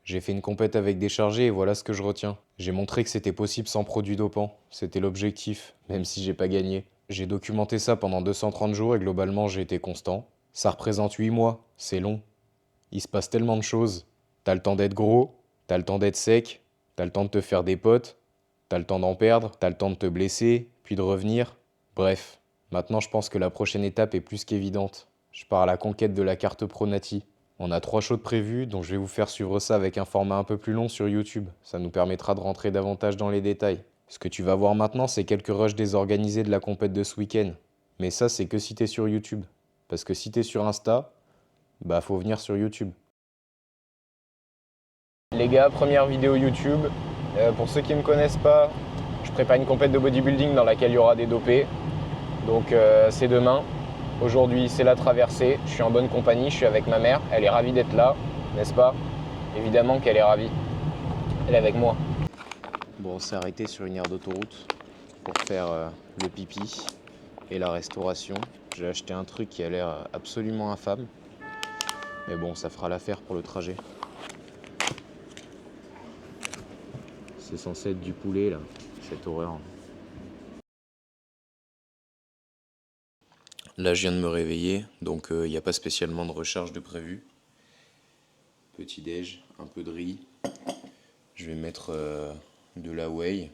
J'ai fait une compète avec des chargés et voilà ce que je retiens. J'ai montré que c'était possible sans produits dopants. C'était l'objectif, même si j'ai pas gagné. J'ai documenté ça pendant 230 jours et globalement j'ai été constant. Ça représente 8 mois, c'est long. Il se passe tellement de choses. T'as le temps d'être gros, t'as le temps d'être sec, t'as le temps de te faire des potes, t'as le temps d'en perdre, t'as le temps de te blesser, puis de revenir. Bref, maintenant je pense que la prochaine étape est plus qu'évidente. Je pars à la conquête de la carte Pro Nati. On a 3 shows de prévus, donc je vais vous faire suivre ça avec un format un peu plus long sur YouTube. Ça nous permettra de rentrer davantage dans les détails. Ce que tu vas voir maintenant, c'est quelques rushs désorganisés de la compète de ce week-end. Mais ça, c'est que si t'es sur YouTube. Parce que si t'es sur Insta, bah faut venir sur YouTube. Les gars, première vidéo YouTube. Pour ceux qui ne me connaissent pas, je prépare une compète de bodybuilding dans laquelle il y aura des dopés. Donc c'est demain. Aujourd'hui, c'est la traversée. Je suis en bonne compagnie, je suis avec ma mère. Elle est ravie d'être là, n'est-ce pas? Évidemment qu'elle est ravie. Elle est avec moi. Bon, on s'est arrêté sur une aire d'autoroute pour faire le pipi et la restauration. J'ai acheté un truc qui a l'air absolument infâme. Mais bon, ça fera l'affaire pour le trajet. C'est censé être du poulet, là, cette horreur. Là, je viens de me réveiller, donc il n'y a pas spécialement de recharge de prévu. Petit déj, un peu de riz. Je vais mettre de la whey.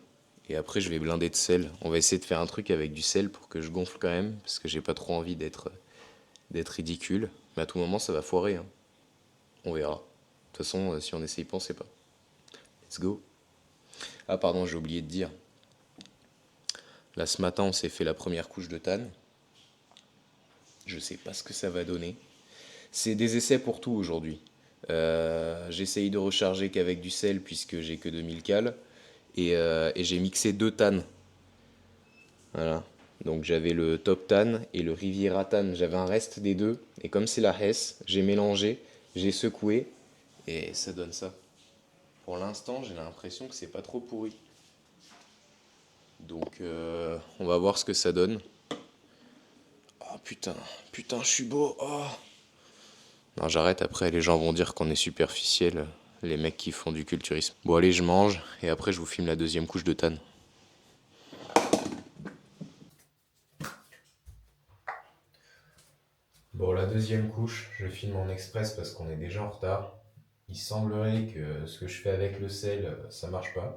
Et après, je vais blinder de sel. On va essayer de faire un truc avec du sel pour que je gonfle quand même, parce que j'ai pas trop envie d'être ridicule. Mais à tout moment, ça va foirer, hein. On verra. De toute façon, si on essaye pas, on sait pas. Let's go. Ah pardon, j'ai oublié de dire. Là, ce matin, on s'est fait la première couche de than. Je sais pas ce que ça va donner. C'est des essais pour tout aujourd'hui. J'essaye de recharger qu'avec du sel puisque j'ai que 2000 cales. Et j'ai mixé 2 than. Voilà. Donc j'avais le Top Tan et le Riviera Tan. J'avais un reste des deux. Et comme c'est la Hess, j'ai mélangé, j'ai secoué. Et ça donne ça. Pour l'instant, j'ai l'impression que c'est pas trop pourri. Donc on va voir ce que ça donne. Oh putain, je suis beau. Oh. Non, j'arrête, après les gens vont dire qu'on est superficiel, les mecs qui font du culturisme. Bon allez, je mange et après je vous filme la deuxième couche de than. Bon, la deuxième couche, je filme en express parce qu'on est déjà en retard. Il semblerait que ce que je fais avec le sel, ça marche pas.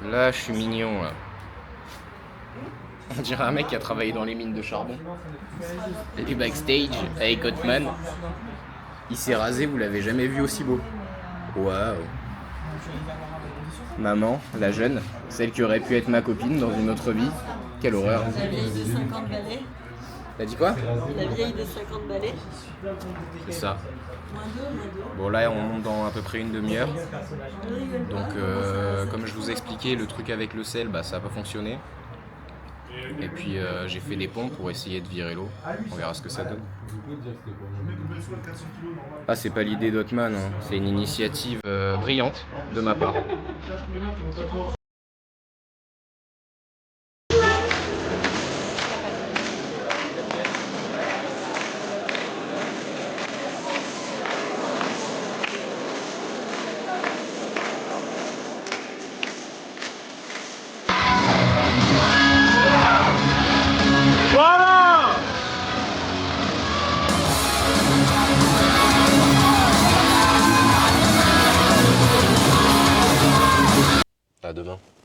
Là, je suis mignon, là. On dirait un mec qui a travaillé dans les mines de charbon. Et du backstage avec Hotman. Il s'est rasé, vous l'avez jamais vu aussi beau. Waouh. Maman, la jeune, celle qui aurait pu être ma copine dans une autre vie. Quelle horreur. La vieille de 50 balais. T'as dit quoi? La vieille de 50 balais. C'est ça. Moins 2, moins 2. Bon là on monte dans à peu près une demi-heure. Donc comme je vous expliquais, le truc avec le sel, bah, ça n'a pas fonctionné. Et puis j'ai fait des pompes pour essayer de virer l'eau. On verra ce que ça donne. Ah, c'est pas l'idée d'Hotman, hein. C'est une initiative brillante de ma part. À demain.